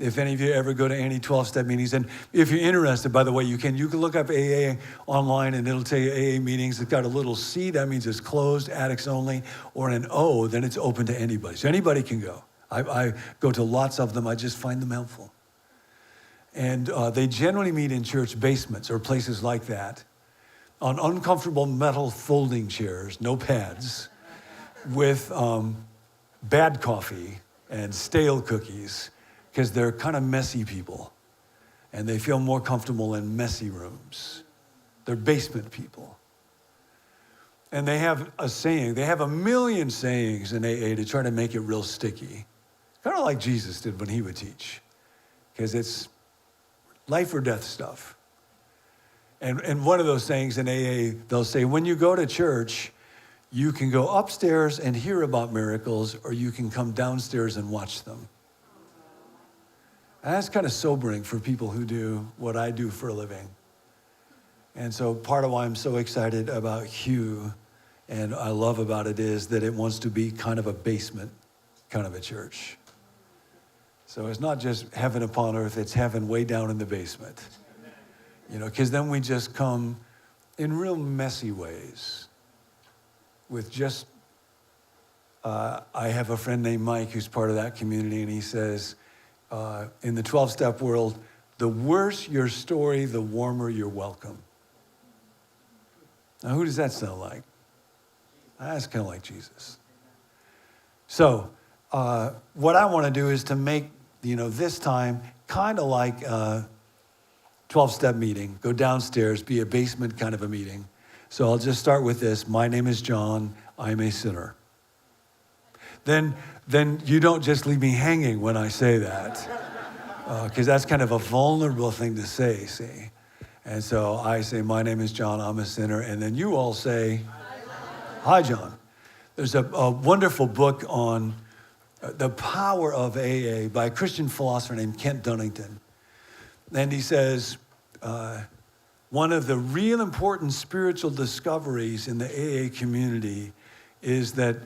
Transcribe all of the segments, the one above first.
if any of you ever go to any 12-step meetings, and if you're interested, by the way, you can look up AA online and it'll tell you AA meetings. It's got a little C, that means it's closed, addicts only, or an O, then it's open to anybody. So anybody can go. I go to lots of them. I just find them helpful. And they generally meet in church basements or places like that, on uncomfortable metal folding chairs, no pads, with bad coffee and stale cookies, because they're kind of messy people, and they feel more comfortable in messy rooms. They're basement people. And they have a saying, they have a million sayings in AA to try to make it real sticky. Kind of like Jesus did when he would teach, because it's life or death stuff. And one of those sayings in AA, they'll say, when you go to church, you can go upstairs and hear about miracles, or you can come downstairs and watch them. And that's kind of sobering for people who do what I do for a living. And so part of why I'm so excited about Hue, and I love about it, is that it wants to be kind of a basement kind of a church. So it's not just heaven upon earth, it's heaven way down in the basement. You know, because then we just come in real messy ways with just, I have a friend named Mike who's part of that community, and he says, in the 12-step world, the worse your story, the warmer your welcome. Now, who does that sound like? That's kind of like Jesus. So, what I want to do is to make, this time kind of like a 12-step meeting. Go downstairs, be a basement kind of a meeting. So I'll just start with this. My name is John. I'm a sinner. Then you don't just leave me hanging when I say that, because that's kind of a vulnerable thing to say, see? And so I say, my name is John, I'm a sinner, and then you all say, hi, John. There's a wonderful book on the power of AA by a Christian philosopher named Kent Dunnington. And he says, one of the real important spiritual discoveries in the AA community is that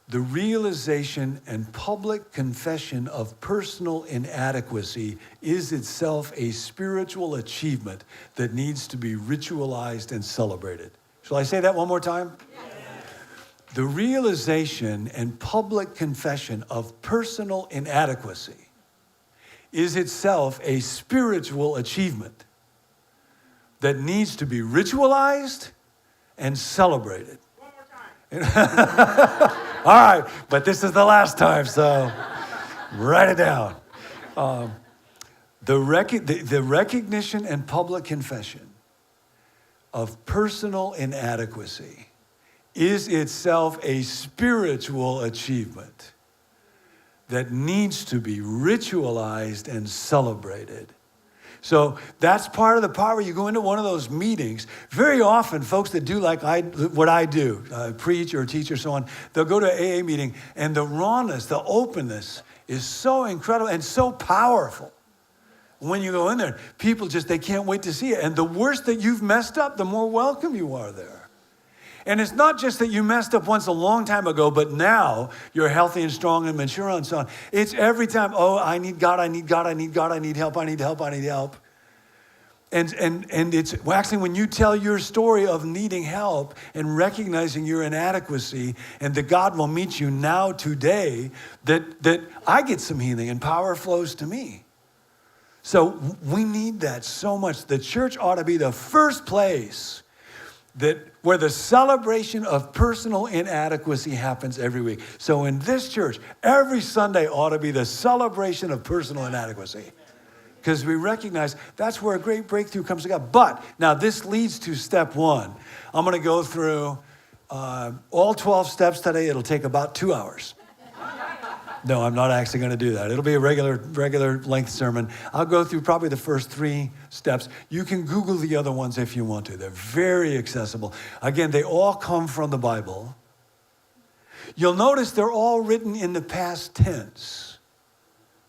the realization and public confession of personal inadequacy is itself a spiritual achievement that needs to be ritualized and celebrated. Shall I say that one more time? Yes. The realization and public confession of personal inadequacy is itself a spiritual achievement that needs to be ritualized and celebrated. One more time. All right, but this is the last time, so write it down. The recognition and public confession of personal inadequacy is itself a spiritual achievement that needs to be ritualized and celebrated. So that's part of the power. You go into one of those meetings. Very often, folks that do like what I do, preach or teach or so on, they'll go to an AA meeting, and the rawness, the openness is so incredible and so powerful. When you go in there, people they can't wait to see it. And the worse that you've messed up, the more welcome you are there. And it's not just that you messed up once a long time ago, but now you're healthy and strong and mature and so on. It's every time, I need God, I need God, I need God, I need help, I need help, I need help. And it's actually when you tell your story of needing help and recognizing your inadequacy and that God will meet you now today, that I get some healing and power flows to me. So we need that so much. The church ought to be the first place where the celebration of personal inadequacy happens every week. So in this church, every Sunday ought to be the celebration of personal inadequacy, because we recognize that's where a great breakthrough comes to God. But now this leads to step one. I'm going to go through all 12 steps today. It'll take about 2 hours. No, I'm not actually going to do that. It'll be a regular length sermon. I'll go through probably the first 3 steps. You can Google the other ones if you want to. They're very accessible. Again, they all come from the Bible. You'll notice they're all written in the past tense.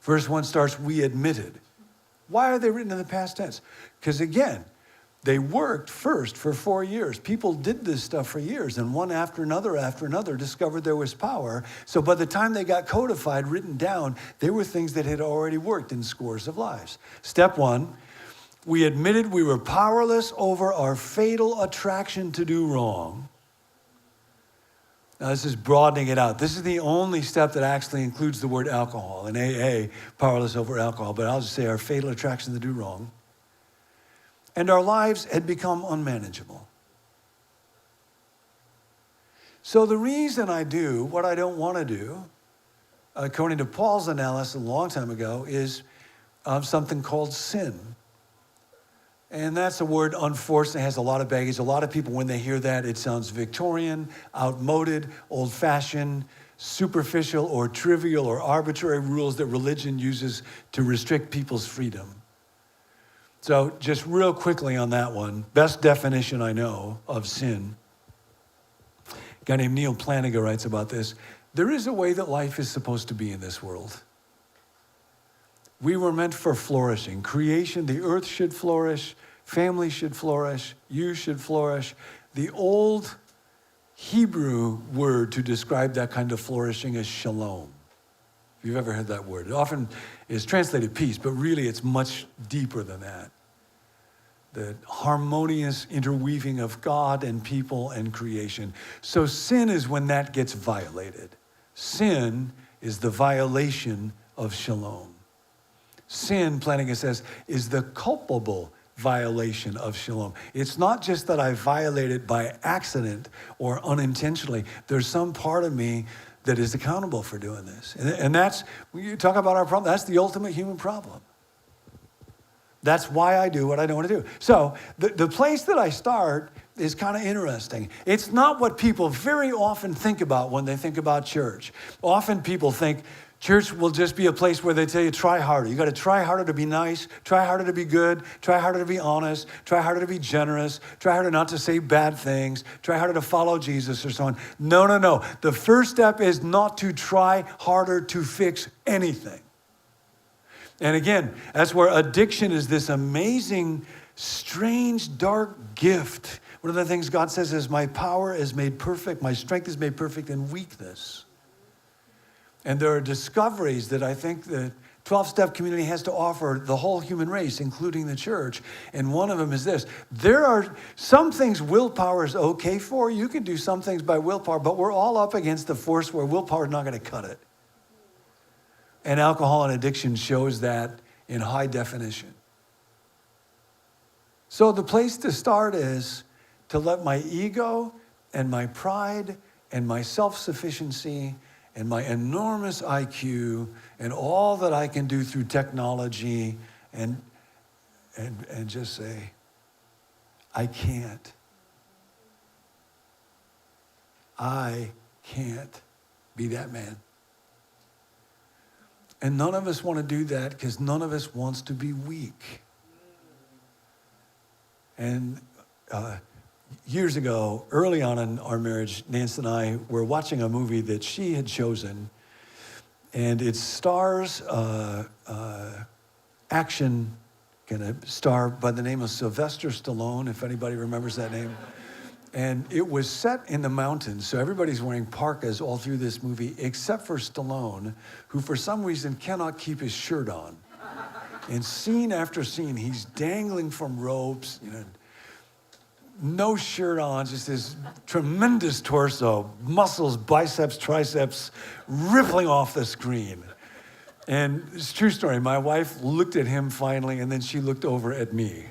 Verse 1 starts, we admitted. Why are they written in the past tense? Because again, They worked first for 4 years. People did this stuff for years, and one after another discovered there was power. So by the time they got codified, written down, they were things that had already worked in scores of lives. Step 1, we admitted we were powerless over our fatal attraction to do wrong. Now, this is broadening it out. This is the only step that actually includes the word alcohol. In AA, powerless over alcohol, but I'll just say our fatal attraction to do wrong. And our lives had become unmanageable. So the reason I do what I don't want to do, according to Paul's analysis a long time ago, is something called sin. And that's a word, unfortunately, has a lot of baggage. A lot of people, when they hear that, it sounds Victorian, outmoded, old-fashioned, superficial, or trivial, or arbitrary rules that religion uses to restrict people's freedom. So just real quickly on that one, best definition I know of sin. A guy named Neil Plantinga writes about this. There is a way that life is supposed to be in this world. We were meant for flourishing. Creation, the earth should flourish, family should flourish, you should flourish. The old Hebrew word to describe that kind of flourishing is shalom. If you've ever heard that word. It often is translated peace, but really it's much deeper than that. The harmonious interweaving of God and people and creation. So sin is when that gets violated. Sin is the violation of shalom. Sin, Plantinga says, is the culpable violation of shalom. It's not just that I violate it by accident or unintentionally. There's some part of me that is accountable for doing this. And that's, when you talk about our problem, that's the ultimate human problem. That's why I do what I don't want to do. So the place that I start is kind of interesting. It's not what people very often think about when they think about church. Often people think church will just be a place where they tell you, try harder. You got to try harder to be nice, try harder to be good, try harder to be honest, try harder to be generous, try harder not to say bad things, try harder to follow Jesus or so on. No. The first step is not to try harder to fix anything. And again, that's where addiction is this amazing, strange, dark gift. One of the things God says is, my power is made perfect, my strength is made perfect in weakness. And there are discoveries that I think the 12-step community has to offer the whole human race, including the church. And one of them is this. There are some things willpower is okay for. You can do some things by willpower, but we're all up against the force where willpower is not going to cut it. And alcohol and addiction shows that in high definition. So the place to start is to let my ego and my pride and my self-sufficiency and my enormous IQ and all that I can do through technology and just say, I can't. I can't be that man. And none of us want to do that because none of us wants to be weak. And years ago, early on in our marriage, Nancy and I were watching a movie that she had chosen. And it stars action kind of star by the name of Sylvester Stallone, if anybody remembers that name. And it was set in the mountains, so everybody's wearing parkas all through this movie, except for Stallone, who for some reason cannot keep his shirt on. And scene after scene, he's dangling from ropes, no shirt on, just this tremendous torso, muscles, biceps, triceps, rippling off the screen. And it's a true story. My wife looked at him finally, and then she looked over at me.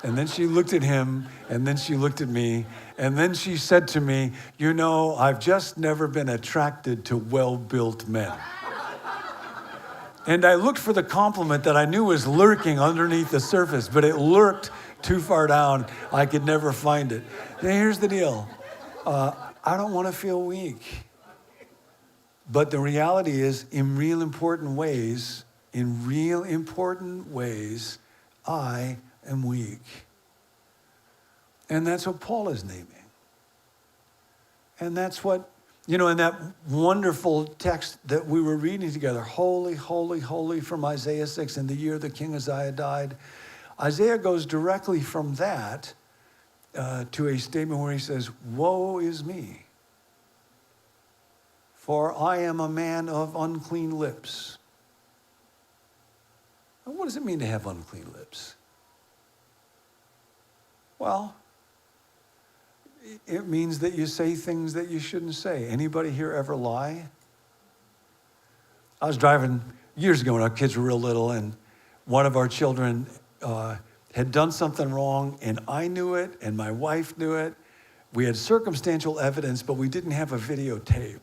And then she looked at him, and then she looked at me, and then she said to me, I've just never been attracted to well-built men. And I looked for the compliment that I knew was lurking underneath the surface, but it lurked too far down. I could never find it. Now, here's the deal. I don't want to feel weak. But the reality is, in real important ways, I am weak. And that's what Paul is naming. And that's what, in that wonderful text that we were reading together, holy, holy, holy, from Isaiah 6, in the year that King Uzziah died, Isaiah goes directly from that to a statement where he says, woe is me, for I am a man of unclean lips. Now, what does it mean to have unclean lips? Well, it means that you say things that you shouldn't say. Anybody here ever lie? I was driving years ago when our kids were real little, and one of our children had done something wrong, and I knew it, and my wife knew it. We had circumstantial evidence, but we didn't have a videotape.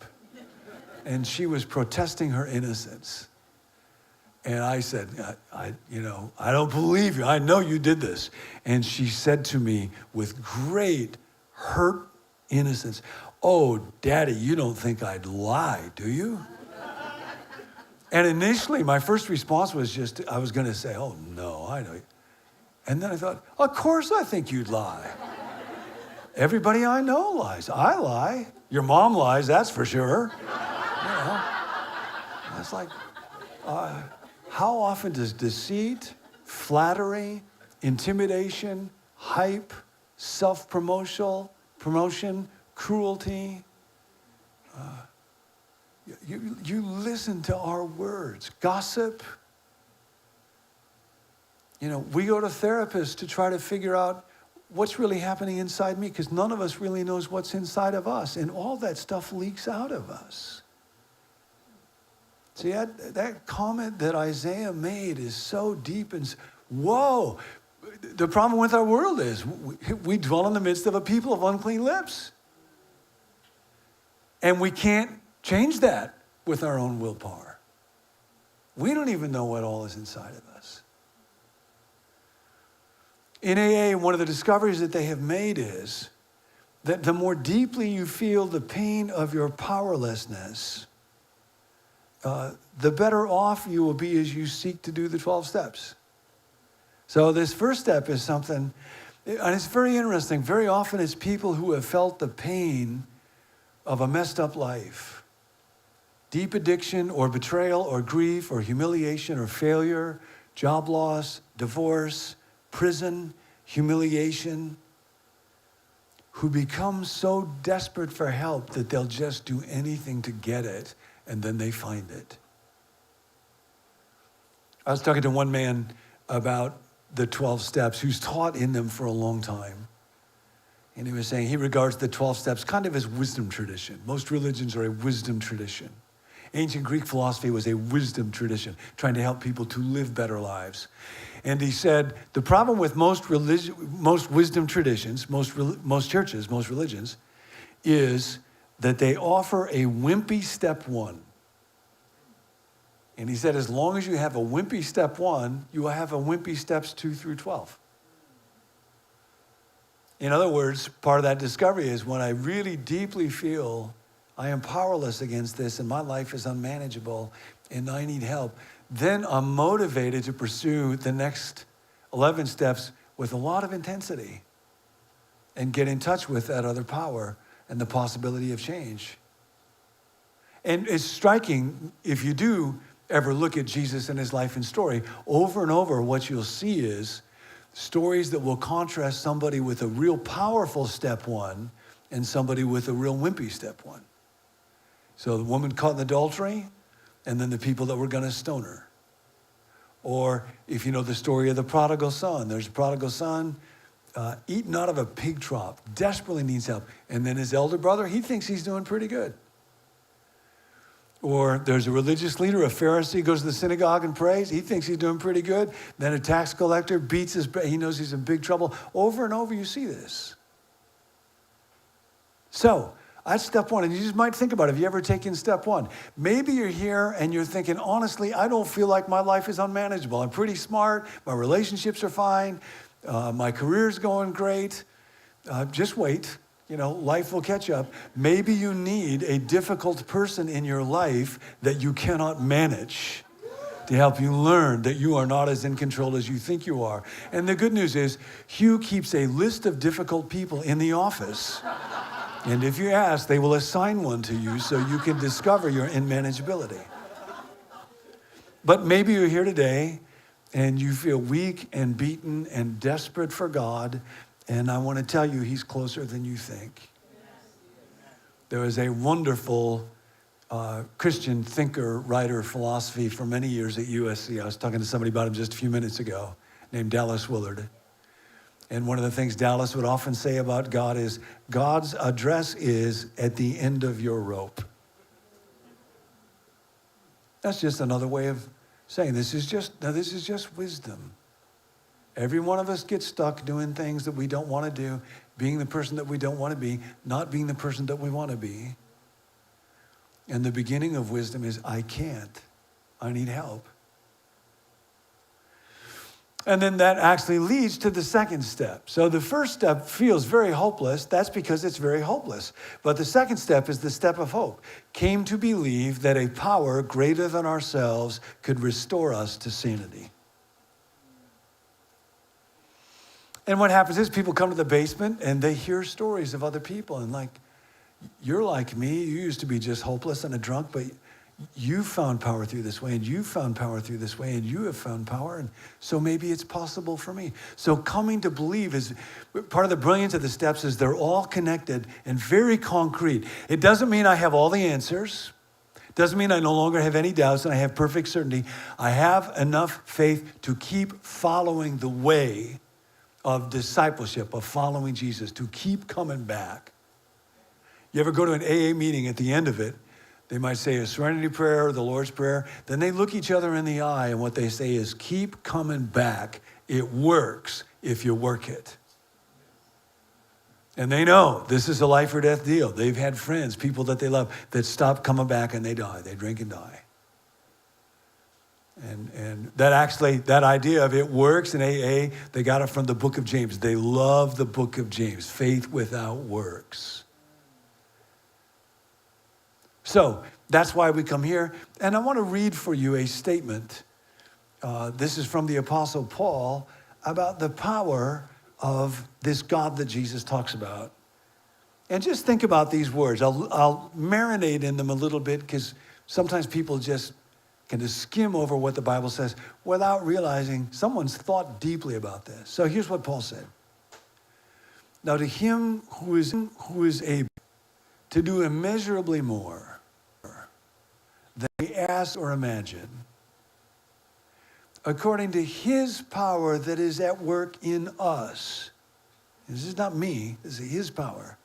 And she was protesting her innocence. And I said, I don't believe you. I know you did this. And she said to me with great hurt innocence, oh, Daddy, you don't think I'd lie, do you? And initially, my first response was I was going to say, oh, no, I know. And then I thought, of course I think you'd lie. Everybody I know lies. I lie. Your mom lies, that's for sure. I was like, how often does deceit, flattery, intimidation, hype, self-promotion, cruelty, you listen to our words, gossip. We go to therapists to try to figure out what's really happening inside me, because none of us really knows what's inside of us, and all that stuff leaks out of us. See, that comment that Isaiah made is so deep and whoa. The problem with our world is we dwell in the midst of a people of unclean lips. And we can't change that with our own willpower. We don't even know what all is inside of us. In AA, one of the discoveries that they have made is that the more deeply you feel the pain of your powerlessness, the better off you will be as you seek to do the 12 steps. So this first step is something, and it's very interesting. Very often it's people who have felt the pain of a messed up life. Deep addiction or betrayal or grief or humiliation or failure, job loss, divorce, prison, humiliation, who become so desperate for help that they'll just do anything to get it, and then they find it. I was talking to one man about the 12 steps who's taught in them for a long time. And he was saying he regards the 12 steps kind of as wisdom tradition. Most religions are a wisdom tradition. Ancient Greek philosophy was a wisdom tradition, trying to help people to live better lives. And he said, the problem with most wisdom traditions, most churches, most religions, is that they offer a wimpy step one. And he said, as long as you have a wimpy step one, you will have a wimpy steps 2 through 12. In other words, part of that discovery is when I really deeply feel I am powerless against this and my life is unmanageable and I need help, then I'm motivated to pursue the next 11 steps with a lot of intensity and get in touch with that other power and the possibility of change. And it's striking, if you do ever look at Jesus and his life and story, over and over what you'll see is stories that will contrast somebody with a real powerful step one and somebody with a real wimpy step one. So the woman caught in adultery, and then the people that were going to stone her. Or if you know the story of the prodigal son, there's a prodigal son eaten out of a pig trough, desperately needs help. And then his elder brother, he thinks he's doing pretty good. Or there's a religious leader, a Pharisee, goes to the synagogue and prays. He thinks he's doing pretty good. Then a tax collector beats he knows he's in big trouble. Over and over you see this. So that's step one. And you just might think about it. Have you ever taken step one? Maybe you're here and you're thinking, honestly, I don't feel like my life is unmanageable. I'm pretty smart. My relationships are fine. My career's going great. Just wait. Life will catch up. Maybe you need a difficult person in your life that you cannot manage to help you learn that you are not as in control as you think you are. And the good news is, Hue keeps a list of difficult people in the office. And if you ask, they will assign one to you so you can discover your unmanageability. But maybe you're here today and you feel weak and beaten and desperate for God, and I want to tell you, he's closer than you think. There was a wonderful Christian thinker, writer, philosophy for many years at USC. I was talking to somebody about him just a few minutes ago, named Dallas Willard. And one of the things Dallas would often say about God is, God's address is at the end of your rope. That's just another way of saying this is just wisdom. Every one of us gets stuck doing things that we don't want to do, being the person that we don't want to be, not being the person that we want to be. And the beginning of wisdom is, I can't. I need help. And then that actually leads to the second step. So the first step feels very hopeless. That's because it's very hopeless. But the second step is the step of hope. Came to believe that a power greater than ourselves could restore us to sanity. And what happens is people come to the basement and they hear stories of other people and like, you're like me, you used to be just hopeless and a drunk, but you found power through this way, and you found power through this way, and you have found power, and so maybe it's possible for me. So coming to believe is part of the brilliance of the steps is they're all connected and very concrete. It doesn't mean I have all the answers. It doesn't mean I no longer have any doubts and I have perfect certainty. I have enough faith to keep following the way of discipleship, of following Jesus, to keep coming back. You ever go to an AA meeting, at the end of it, they might say a serenity prayer or the Lord's Prayer. Then they look each other in the eye, and what they say is, keep coming back. It works if you work it. And they know this is a life or death deal. They've had friends, people that they love, that stop coming back and they die. They drink and die. And that idea of it works in AA, they got it from the book of James. They love the book of James, faith without works. So that's why we come here. And I want to read for you a statement. This is from the Apostle Paul about the power of this God that Jesus talks about. And just think about these words. I'll marinate in them a little bit because sometimes people just can just skim over what the Bible says without realizing someone's thought deeply about this. So here's what Paul said. Now to him who is able to do immeasurably more than we ask or imagine, according to his power that is at work in us. This is not me, this is his power.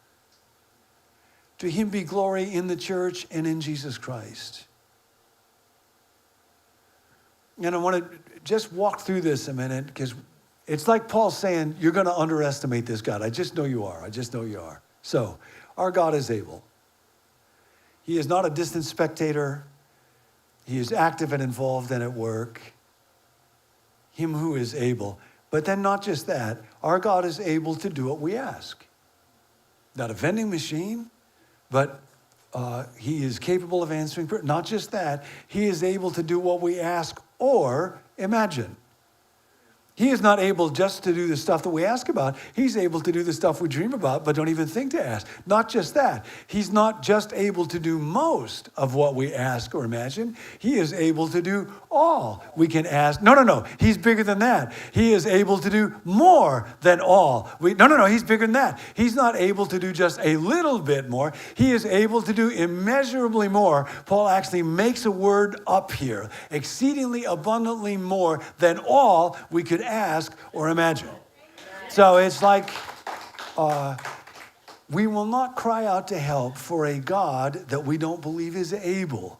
To him be glory in the church and in Jesus Christ. And I want to just walk through this a minute because it's like Paul saying, you're going to underestimate this God. I just know you are. I just know you are. So, our God is able. He is not a distant spectator. He is active and involved and at work. Him who is able. But then not just that, our God is able to do what we ask. Not a vending machine, but he is capable of answering prayer. Not just that, he is able to do what we ask or imagine. He is not able just to do the stuff that we ask about. He's able to do the stuff we dream about, but don't even think to ask. Not just that. He's not just able to do most of what we ask or imagine. He is able to do all we can ask. No. He's bigger than that. He is able to do more than all. He's bigger than that. He's not able to do just a little bit more. He is able to do immeasurably more. Paul actually makes a word up here. Exceedingly abundantly more than all we could ask or imagine. So it's like we will not cry out to help for a God that we don't believe is able.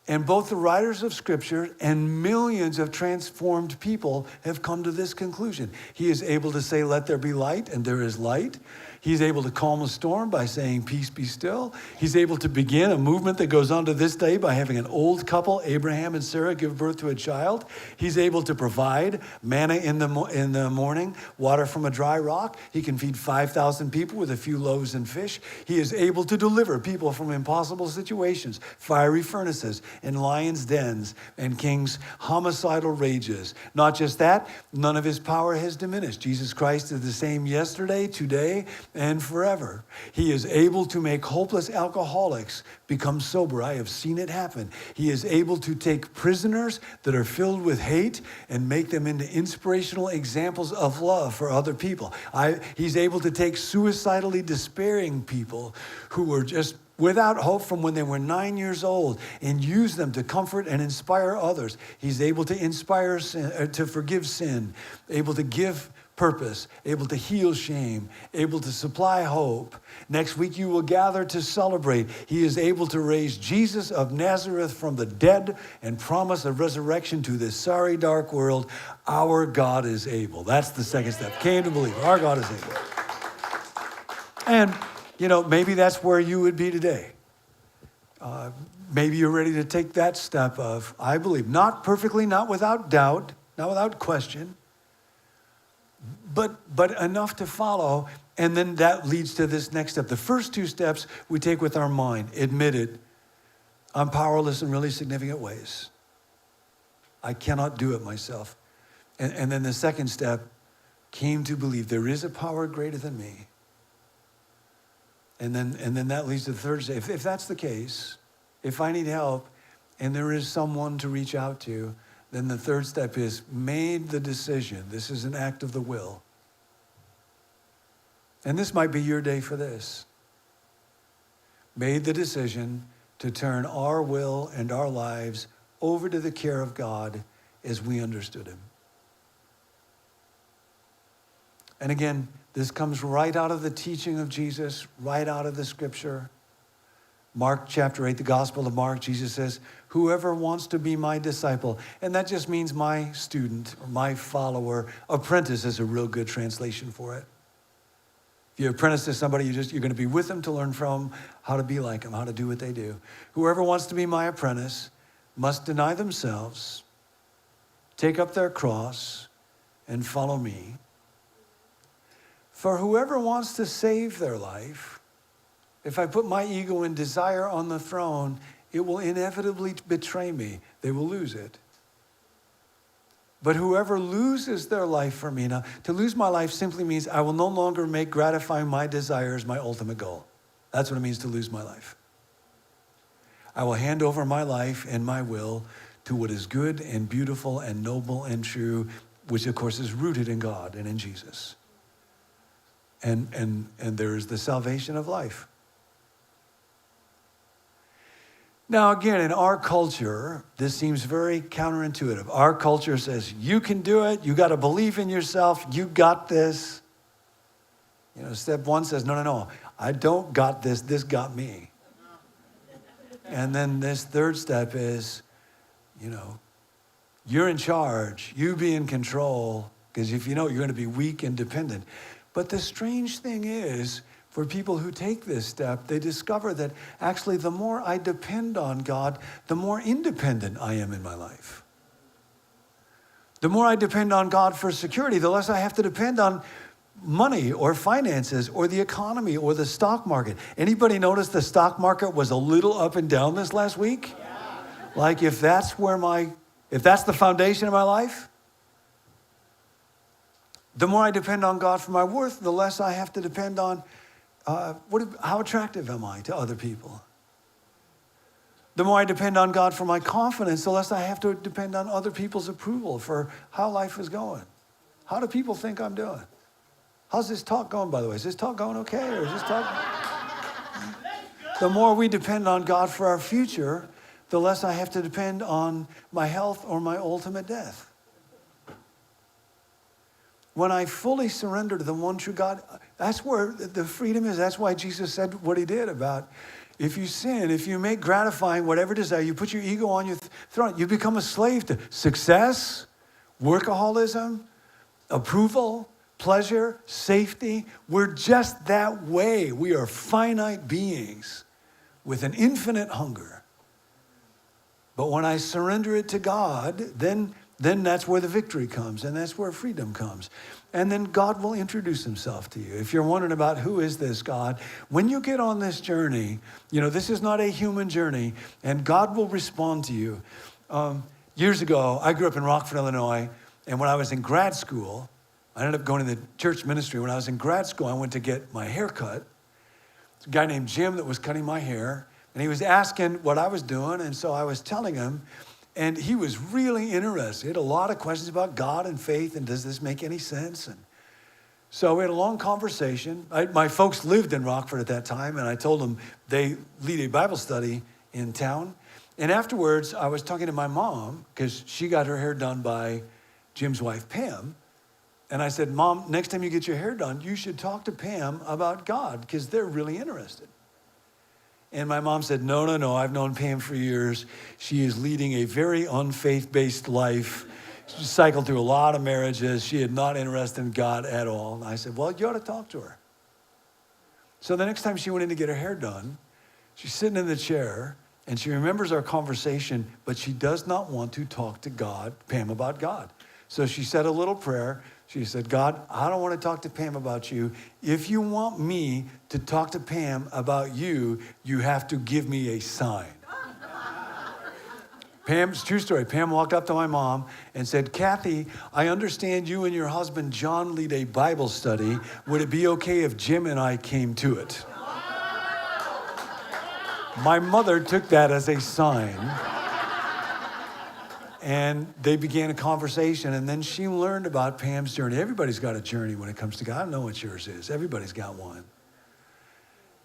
And both the writers of Scripture and millions of transformed people have come to this conclusion. He is able to say, let there be light, and there is light. He's able to calm a storm by saying, peace be still. He's able to begin a movement that goes on to this day by having an old couple, Abraham and Sarah, give birth to a child. He's able to provide manna in the morning, water from a dry rock. He can feed 5,000 people with a few loaves and fish. He is able to deliver people from impossible situations, fiery furnaces, and lions' dens, and kings' homicidal rages. Not just that, none of his power has diminished. Jesus Christ is the same yesterday, today, and forever. He is able to make hopeless alcoholics become sober. I have seen it happen. He is able to take prisoners that are filled with hate and make them into inspirational examples of love for other people. He's able to take suicidally despairing people who were just without hope from when they were 9 years old and use them to comfort and inspire others. He's able to inspire sin, to forgive sin, able to give purpose, able to heal shame, able to supply hope. Next week you will gather to celebrate. He is able to raise Jesus of Nazareth from the dead and promise a resurrection to this sorry, dark world. Our God is able. That's the second step. Came to believe. Our God is able. And, maybe that's where you would be today. Maybe you're ready to take that step of, I believe, not perfectly, not without doubt, not without question, but enough to follow, and then that leads to this next step. The first two steps we take with our mind. Admit it. I'm powerless in really significant ways. I cannot do it myself. And then the second step, came to believe there is a power greater than me. And then that leads to the third step. If that's the case, if I need help and there is someone to reach out to, then the third step is made the decision. This is an act of the will. And this might be your day for this. Made the decision to turn our will and our lives over to the care of God as we understood him. And again, this comes right out of the teaching of Jesus, right out of the scripture. Mark chapter 8, the Gospel of Mark, Jesus says, whoever wants to be my disciple, and that just means my student or my follower. Apprentice is a real good translation for it. If you apprentice to somebody, you're going to be with them to learn from how to be like them, how to do what they do. Whoever wants to be my apprentice must deny themselves, take up their cross, and follow me. For whoever wants to save their life, if I put my ego and desire on the throne, it will inevitably betray me. They will lose it. But whoever loses their life for me, now, to lose my life simply means I will no longer make gratifying my desires my ultimate goal. That's what it means to lose my life. I will hand over my life and my will to what is good and beautiful and noble and true, which of course is rooted in God and in Jesus. And there is the salvation of life. Now, again, in our culture, this seems very counterintuitive. Our culture says, you can do it. You got to believe in yourself. You got this. Step one says, no. I don't got this. This got me. And then this third step is, you're in charge. You be in control. Because if you're going to be weak and dependent. But the strange thing is, for people who take this step, they discover that actually the more I depend on God, the more independent I am in my life. The more I depend on God for security, the less I have to depend on money or finances or the economy or the stock market. Anybody notice the stock market was a little up and down this last week? Yeah. Like if that's the foundation of my life, the more I depend on God for my worth, the less I have to depend on how attractive am I to other people? The more I depend on God for my confidence, the less I have to depend on other people's approval for how life is going. How do people think I'm doing? How's this talk going, by the way? Is this talk going okay? Or is this talk? The more we depend on God for our future, the less I have to depend on my health or my ultimate death. When I fully surrender to the one true God, that's where the freedom is. That's why Jesus said what he did about if you sin, if you make gratifying whatever desire, you put your ego on your throne, you become a slave to success, workaholism, approval, pleasure, safety. We're just that way. We are finite beings with an infinite hunger. But when I surrender it to God, then that's where the victory comes, and that's where freedom comes. And then God will introduce himself to you. If you're wondering about who is this God, when you get on this journey, this is not a human journey, and God will respond to you. Years ago, I grew up in Rockford, Illinois, and when I was in grad school, I ended up going to the church ministry. When I was in grad school, I went to get my hair cut. There's a guy named Jim that was cutting my hair, and he was asking what I was doing, and so I was telling him, and he was really interested. He had a lot of questions about God and faith, and does this make any sense? And so we had a long conversation. My folks lived in Rockford at that time, and I told them they lead a Bible study in town. And afterwards, I was talking to my mom, because she got her hair done by Jim's wife, Pam. And I said, Mom, next time you get your hair done, you should talk to Pam about God, because they're really interested. And my mom said, no, I've known Pam for years. She is leading a very unfaith-based life. She cycled through a lot of marriages. She is not interested in God at all. And I said, well, you ought to talk to her. So the next time she went in to get her hair done, she's sitting in the chair, and she remembers our conversation, but she does not want to talk to God, Pam, about God. So she said a little prayer. She said, God, I don't want to talk to Pam about you. If you want me to talk to Pam about you, you have to give me a sign. Pam's true story. Pam walked up to my mom and said, Kathy, I understand you and your husband John lead a Bible study. Would it be okay if Jim and I came to it? My mother took that as a sign. And they began a conversation, and then she learned about Pam's journey. Everybody's got a journey when it comes to God. I don't know what yours is. Everybody's got one.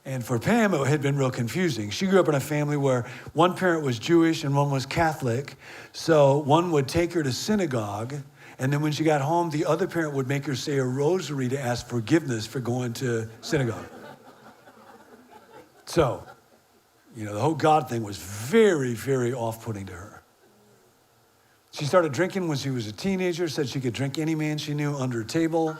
And for Pam, it had been real confusing. She grew up in a family where one parent was Jewish and one was Catholic. So one would take her to synagogue, and then when she got home, the other parent would make her say a rosary to ask forgiveness for going to synagogue. So, the whole God thing was very, very off-putting to her. She started drinking when she was a teenager, said she could drink any man she knew under a table,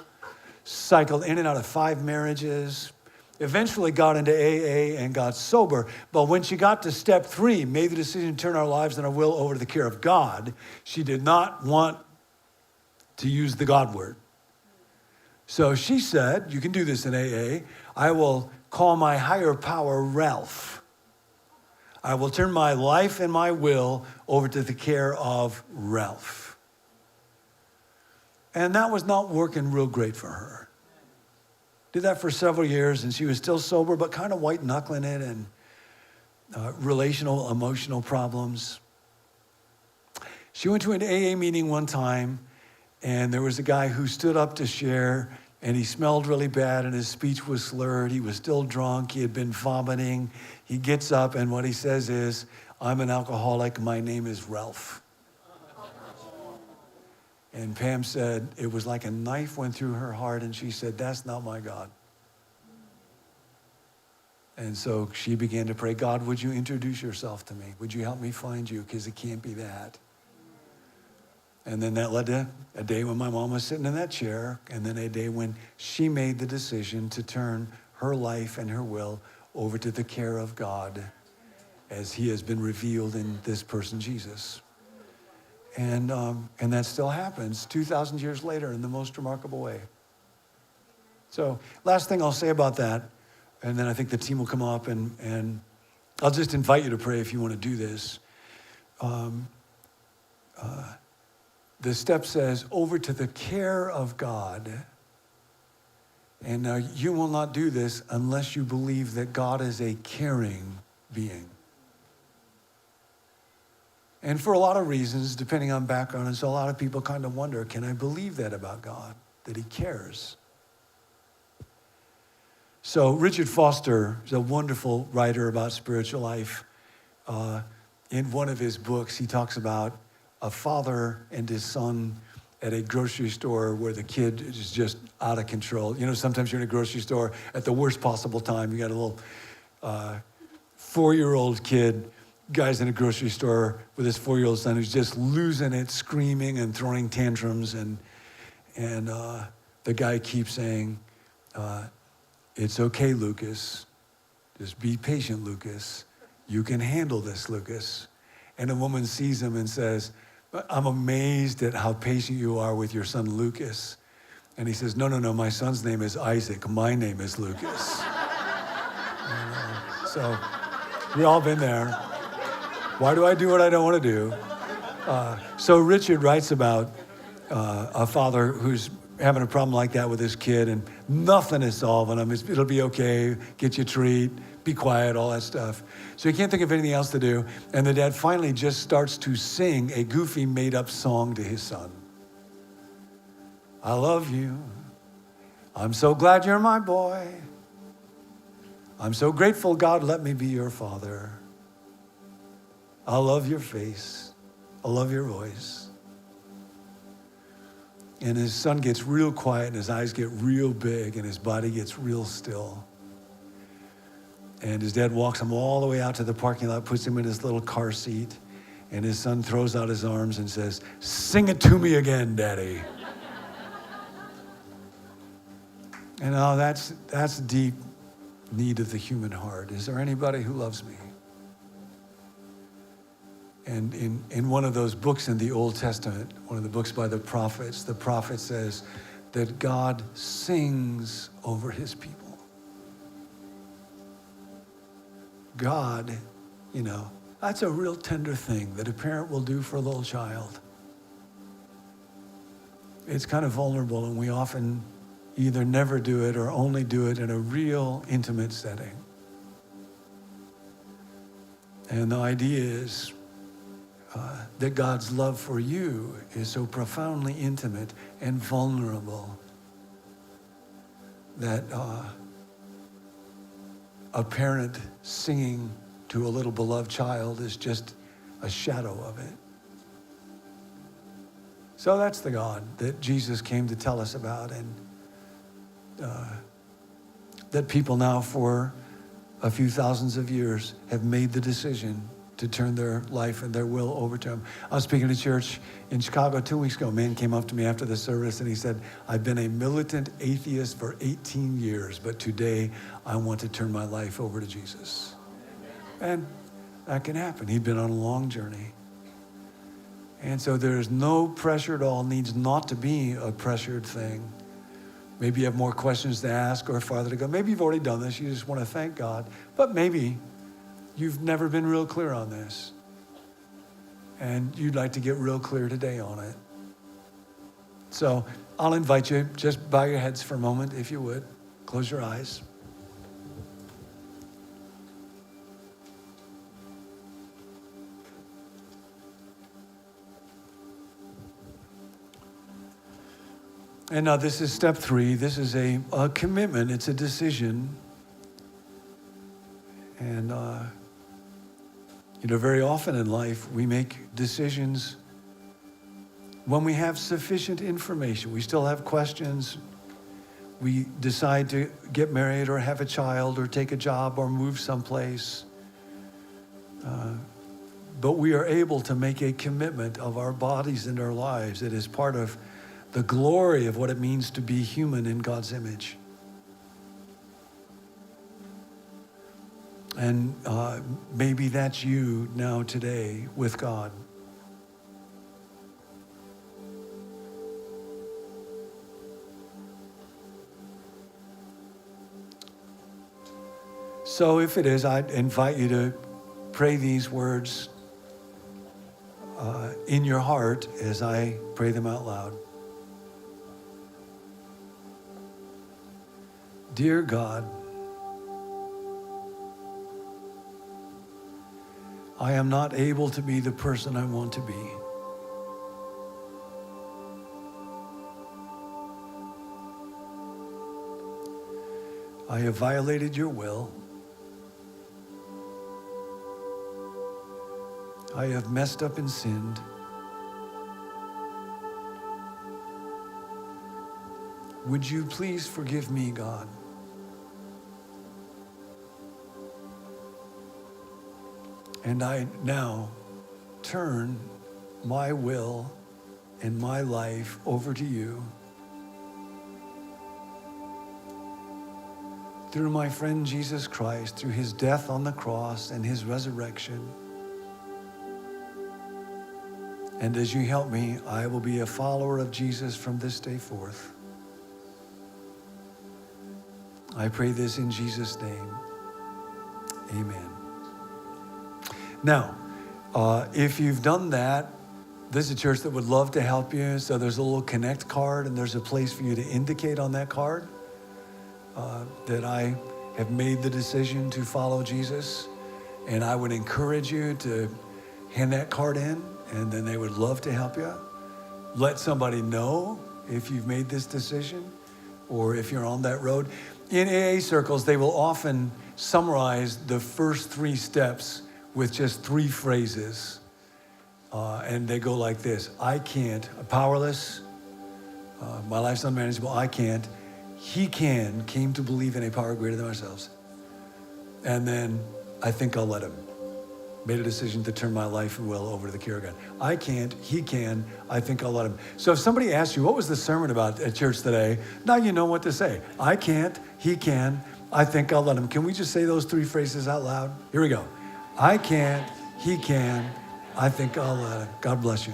cycled in and out of 5 marriages, eventually got into AA and got sober. But when she got to step 3, made the decision to turn our lives and our will over to the care of God, she did not want to use the God word. So she said, you can do this in AA, I will call my higher power Ralph. I will turn my life and my will over to the care of Ralph. And that was not working real great for her. Did that for several years, and she was still sober, but kind of white-knuckling it, and relational, emotional problems. She went to an AA meeting one time, and there was a guy who stood up to share, and he smelled really bad, and his speech was slurred. He was still drunk. He had been vomiting. He gets up, and what he says is, I'm an alcoholic. My name is Ralph. And Pam said, it was like a knife went through her heart, and she said, that's not my God. And so she began to pray, God, would you introduce yourself to me? Would you help me find you? Because it can't be that. And then that led to a day when my mom was sitting in that chair, and then a day when she made the decision to turn her life and her will over to the care of God as he has been revealed in this person, Jesus. And that still happens 2,000 years later in the most remarkable way. So last thing I'll say about that, and then I think the team will come up, and I'll just invite you to pray if you want to do this. The step says, over to the care of God. And now you will not do this unless you believe that God is a caring being. And for a lot of reasons, depending on background, and so a lot of people kind of wonder, can I believe that about God, that he cares? So Richard Foster is a wonderful writer about spiritual life. In one of his books, he talks about a father and his son at a grocery store where the kid is just out of control. Sometimes you're in a grocery store at the worst possible time. You got a little 4-year-old kid, guy's in a grocery store with his 4-year-old son who's just losing it, screaming and throwing tantrums. And the guy keeps saying, it's okay, Lucas. Just be patient, Lucas. You can handle this, Lucas. And a woman sees him and says, I'm amazed at how patient you are with your son, Lucas. And he says, no, my son's name is Isaac. My name is Lucas. So we've all been there. Why do I do what I don't want to do? So Richard writes about a father who's having a problem like that with his kid, and nothing is solving him. It'll be okay, get you a treat, be quiet, all that stuff. So he can't think of anything else to do. And the dad finally just starts to sing a goofy, made-up song to his son. I love you. I'm so glad you're my boy. I'm so grateful God let me be your father. I love your face. I love your voice. And his son gets real quiet, and his eyes get real big, and his body gets real still. And his dad walks him all the way out to the parking lot, puts him in his little car seat, and his son throws out his arms and says, "Sing it to me again, Daddy." And now that's deep need of the human heart. Is there anybody who loves me? And in one of those books in the Old Testament, one of the books by the prophet says that God sings over his people. God, that's a real tender thing that a parent will do for a little child. It's kind of vulnerable, and we often either never do it or only do it in a real intimate setting. And the idea is that God's love for you is so profoundly intimate and vulnerable that a parent singing to a little beloved child is just a shadow of it. So that's the God that Jesus came to tell us about, and that people now for a few thousands of years have made the decision to turn their life and their will over to him. I was speaking to church in Chicago 2 weeks ago. A man came up to me after the service and he said, "I've been a militant atheist for 18 years, but today I want to turn my life over to Jesus." And that can happen. He'd been on a long journey. And so there's no pressure at all, needs not to be a pressured thing. Maybe you have more questions to ask or farther to go. Maybe you've already done this. You just want to thank God. But maybe you've never been real clear on this, and you'd like to get real clear today on it. So I'll invite you, just bow your heads for a moment, if you would. Close your eyes. And now this is step 3. This is a commitment. It's a decision. And, very often in life, we make decisions when we have sufficient information. We still have questions. We decide to get married or have a child or take a job or move someplace. But we are able to make a commitment of our bodies and our lives. It is part of the glory of what it means to be human in God's image. And maybe that's you now today with God. So if it is, I'd invite you to pray these words in your heart as I pray them out loud. Dear God, I am not able to be the person I want to be. I have violated your will. I have messed up and sinned. Would you please forgive me, God? And I now turn my will and my life over to you. Through my friend Jesus Christ, through his death on the cross and his resurrection. And as you help me, I will be a follower of Jesus from this day forth. I pray this in Jesus' name. Amen. Now, if you've done that, This is a church that would love to help you. So there's a little connect card, and there's a place for you to indicate on that card that I have made the decision to follow Jesus. And I would encourage you to hand that card in, and then they would love to help you. Let somebody know if you've made this decision or if you're on that road. In AA circles, they will often summarize the first 3 steps with just 3 phrases. And they go like this: I can't, I'm powerless, my life's unmanageable, I can't, he can, came to believe in a power greater than ourselves. And then, I think I'll let him. Made a decision to turn my life and will over to the care of God. I can't, he can, I think I'll let him. So if somebody asks you, what was the sermon about at church today? Now you know what to say. I can't, he can, I think I'll let him. Can we just say those 3 phrases out loud? Here we go. I can't, he can, I think I'll let him. God bless you.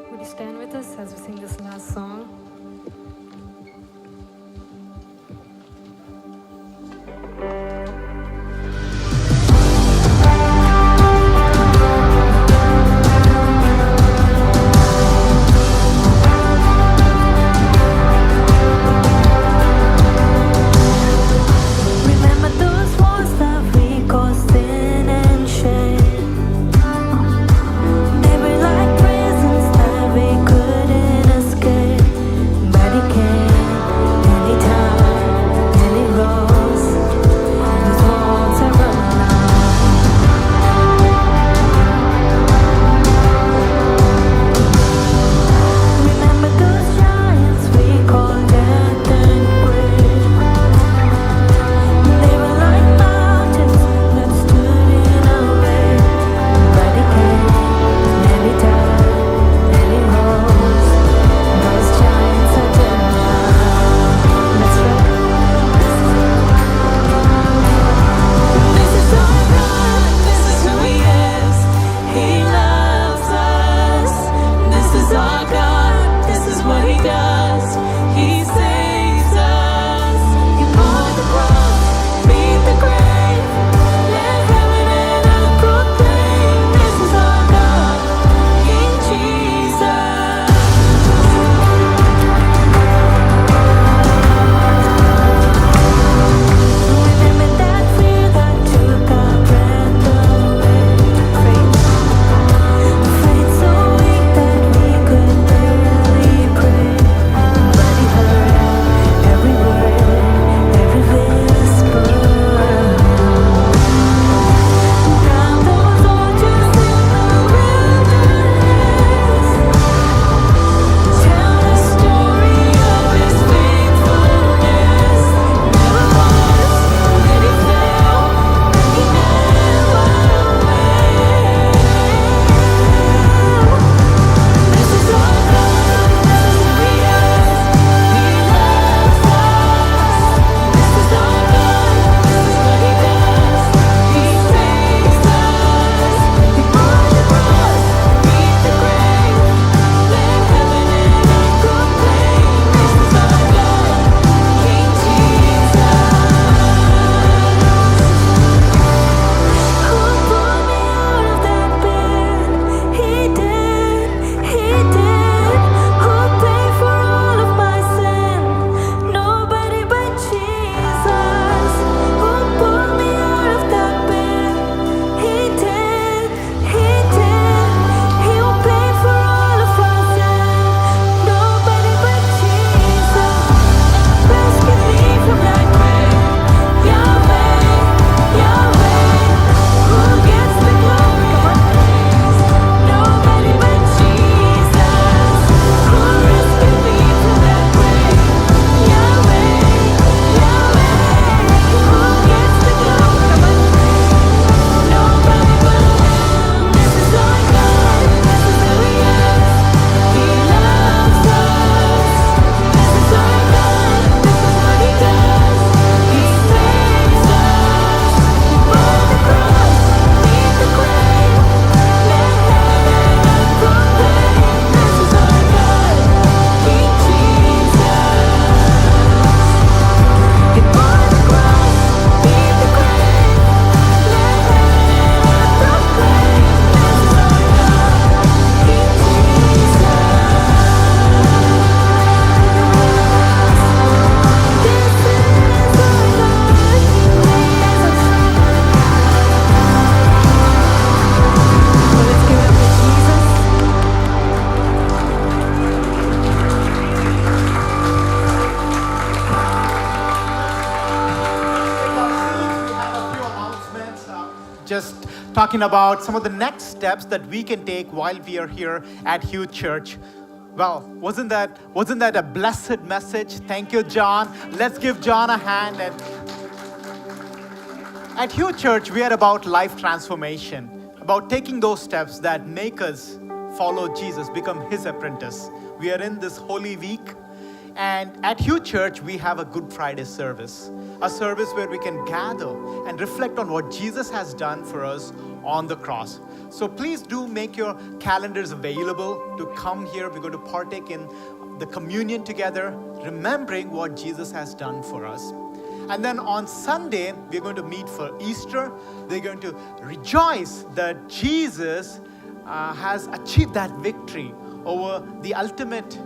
Would you stand with us as we sing this last song? They were like prisons that we couldn't escape. talking about some of the next steps that we can take while we are here at Hue.Church. Well, wasn't that a blessed message? Thank you, John. Let's give John a hand. And at Hue.Church, we are about life transformation, about taking those steps that make us follow Jesus, become his apprentice. We are in this Holy Week, and at Hue.Church, we have a Good Friday service, a service where we can gather and reflect on what Jesus has done for us on the cross. So please do make your calendars available to come here. We're going to partake in the communion together, remembering what Jesus has done for us. And then on Sunday, we're going to meet for Easter. We're going to rejoice that Jesus has achieved that victory over the ultimate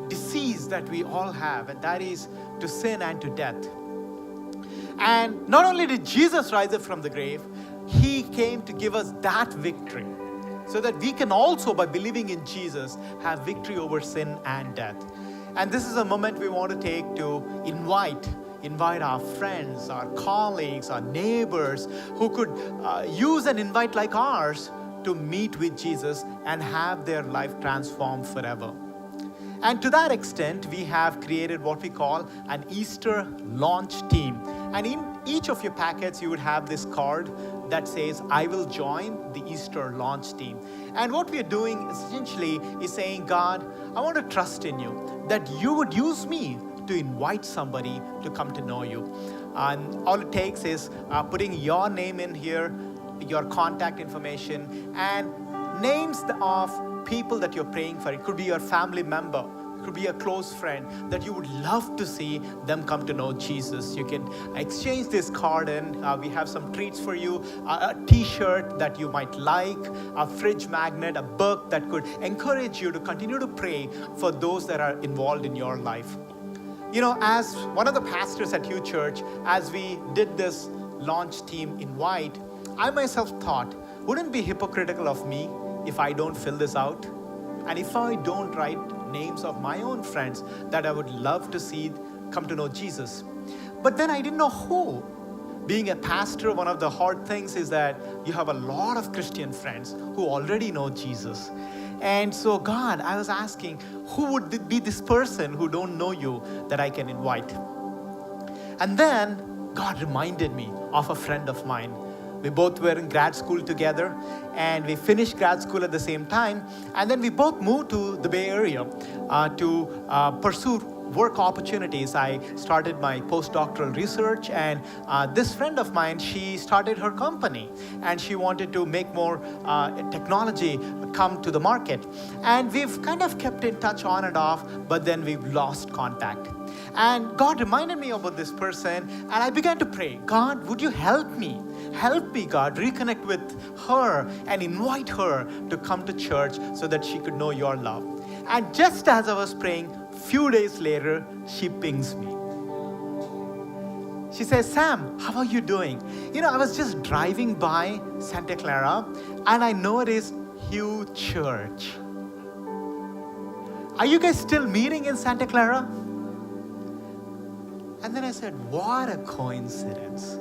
disease that we all have, and that is to sin and to death. And not only did Jesus rise up from the grave, he came to give us that victory so that we can also, by believing in Jesus, have victory over sin and death. And this is a moment we want to take to invite our friends, our colleagues, our neighbors who could use an invite like ours to meet with Jesus and have their life transformed forever. And to that extent, we have created what we call an Easter launch team. And in each of your packets, you would have this card that says, I will join the Easter launch team. And what we are doing essentially is saying, God, I want to trust in you, that you would use me to invite somebody to come to know you. And all it takes is putting your name in here, your contact information, and names of people that you're praying for. It could be your family member, it could be a close friend that you would love to see them come to know Jesus. You can exchange this card, and we have some treats for you, a t-shirt that you might like, a fridge magnet, a book that could encourage you to continue to pray for those that are involved in your life. You know, as one of the pastors at Hue.Church, as we did this launch team invite, I myself thought, wouldn't it be hypocritical of me if I don't fill this out? And if I don't write names of my own friends that I would love to see come to know Jesus? But then I didn't know who. Being a pastor, one of the hard things is that you have a lot of Christian friends who already know Jesus. And so God, I was asking, who would be this person who don't know you that I can invite? And then God reminded me of a friend of mine. We both were in grad school together, and we finished grad school at the same time. And then we both moved to the Bay Area to pursue work opportunities. I started my postdoctoral research, and this friend of mine, she started her company, and she wanted to make more technology come to the market. And we've kind of kept in touch on and off, but then we've lost contact. And God reminded me about this person, and I began to pray, God, would you help me? Help me, God, reconnect with her and invite her to come to church so that she could know your love. And just as I was praying, few days later, she pings me. She says, Sam, how are you doing? You know, I was just driving by Santa Clara, and I noticed Hue.Church. Are you guys still meeting in Santa Clara? And then I said, what a coincidence.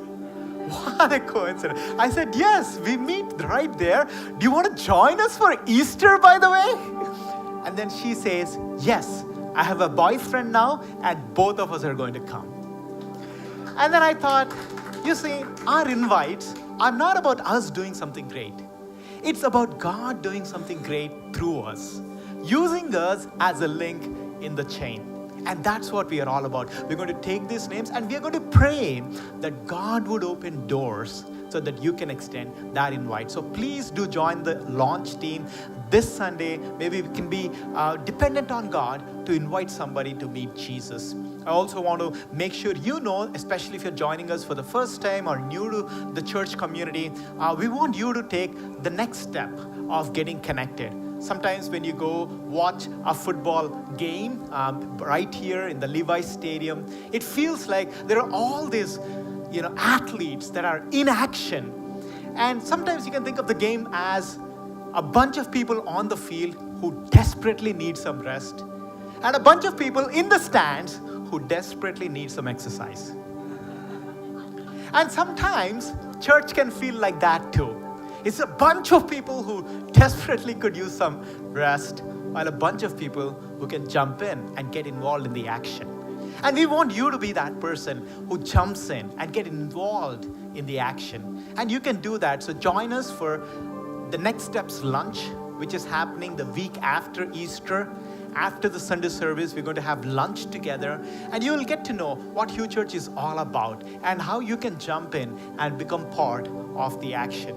What a coincidence. I said, yes, we meet right there. Do you want to join us for Easter, by the way? And then she says, yes, I have a boyfriend now, and both of us are going to come. And then I thought, you see, our invites are not about us doing something great. It's about God doing something great through us, using us as a link in the chain. And that's what we are all about. We're going to take these names and we are going to pray that God would open doors so that you can extend that invite. So please do join the launch team this Sunday. Maybe we can be dependent on God to invite somebody to meet Jesus. I also want to make sure you know, especially if you're joining us for the first time or new to the church community, we want you to take the next step of getting connected. Sometimes when you go watch a football game right here in the Levi Stadium, it feels like there are all these, athletes that are in action. And sometimes you can think of the game as a bunch of people on the field who desperately need some rest, and a bunch of people in the stands who desperately need some exercise. And sometimes church can feel like that too. It's a bunch of people who desperately could use some rest, while a bunch of people who can jump in and get involved in the action. And we want you to be that person who jumps in and get involved in the action. And you can do that. So join us for the Next Steps lunch, which is happening the week after Easter. After the Sunday service, we're going to have lunch together, and you'll get to know what Hue.Church is all about and how you can jump in and become part of the action.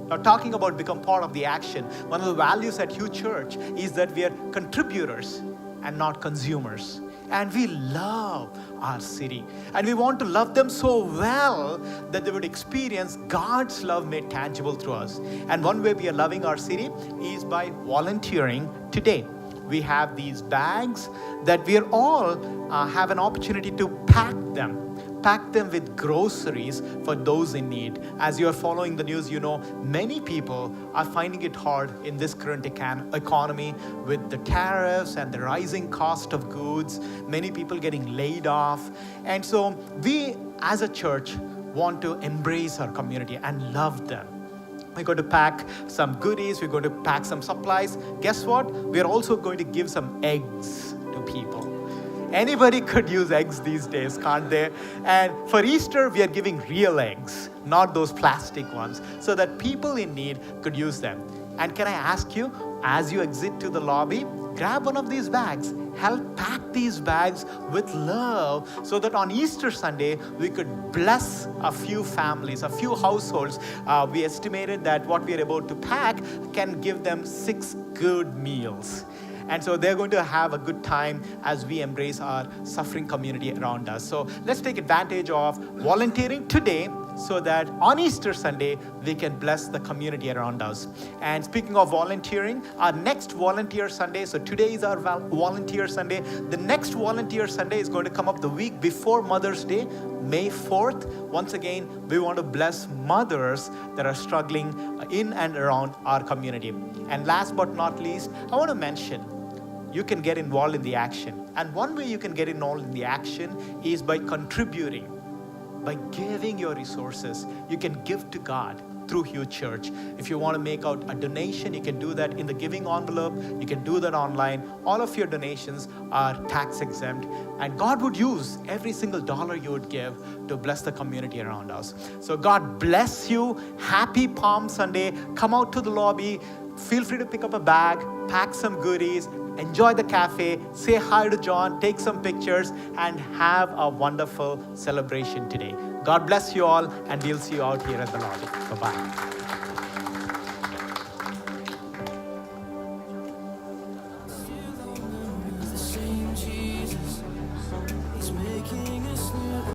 Now, talking about become part of the action, one of the values at Hue.Church is that we are contributors and not consumers. And we love our city. And we want to love them so well that they would experience God's love made tangible through us. And one way we are loving our city is by volunteering today. We have these bags that we are all have an opportunity to pack them with groceries for those in need. As you are following the news, you know many people are finding it hard in this current economy with the tariffs and the rising cost of goods, many people getting laid off. And so we as a church want to embrace our community and love them. We're going to pack some goodies. We're going to pack some supplies. Guess what? We're also going to give some eggs to people. Anybody could use eggs these days, can't they? And for Easter, we are giving real eggs, not those plastic ones, so that people in need could use them. And can I ask you, as you exit to the lobby, grab one of these bags. Help pack these bags with love so that on Easter Sunday, we could bless a few families, a few households. We estimated that what we are about to pack can give them 6 good meals. And so they're going to have a good time as we embrace our suffering community around us. So let's take advantage of volunteering today so that on Easter Sunday, we can bless the community around us. And speaking of volunteering, our next Volunteer Sunday, so today is our Volunteer Sunday. The next Volunteer Sunday is going to come up the week before Mother's Day, May 4th. Once again, we want to bless mothers that are struggling in and around our community. And last but not least, I want to mention, you can get involved in the action. And one way you can get involved in the action is by contributing, by giving your resources. You can give to God through Hue.Church. If you want to make out a donation, you can do that in the giving envelope. You can do that online. All of your donations are tax exempt. And God would use every single dollar you would give to bless the community around us. So God bless you. Happy Palm Sunday. Come out to the lobby. Feel free to pick up a bag, pack some goodies, enjoy the cafe, say hi to John, take some pictures, and have a wonderful celebration today. God bless you all, and we'll see you out here at the lobby. Bye-bye.